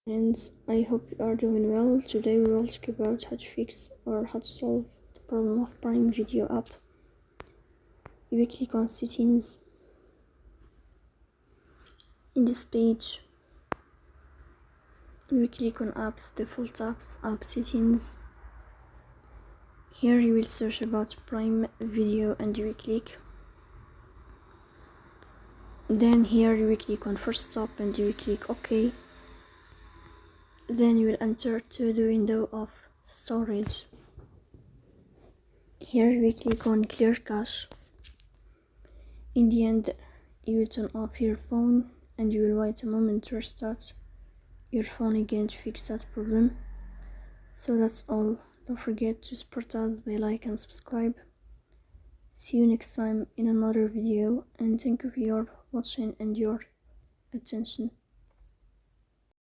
Friends, I hope you are doing well. Today we will talk about how to fix or how to solve the problem of Prime Video app. You will click on settings. In this page, you will click on apps, default apps, app settings. Here you will search about Prime Video and you will click. Then here you will click on first stop and you will click OK. Then you will enter to the window of storage. Here you will click on clear cache. In the end, you will turn off your phone and you will wait a moment to restart your phone again to fix that problem. So that's all. Don't forget to support us by like and subscribe. See you next time in another video, and thank you for your watching and your attention.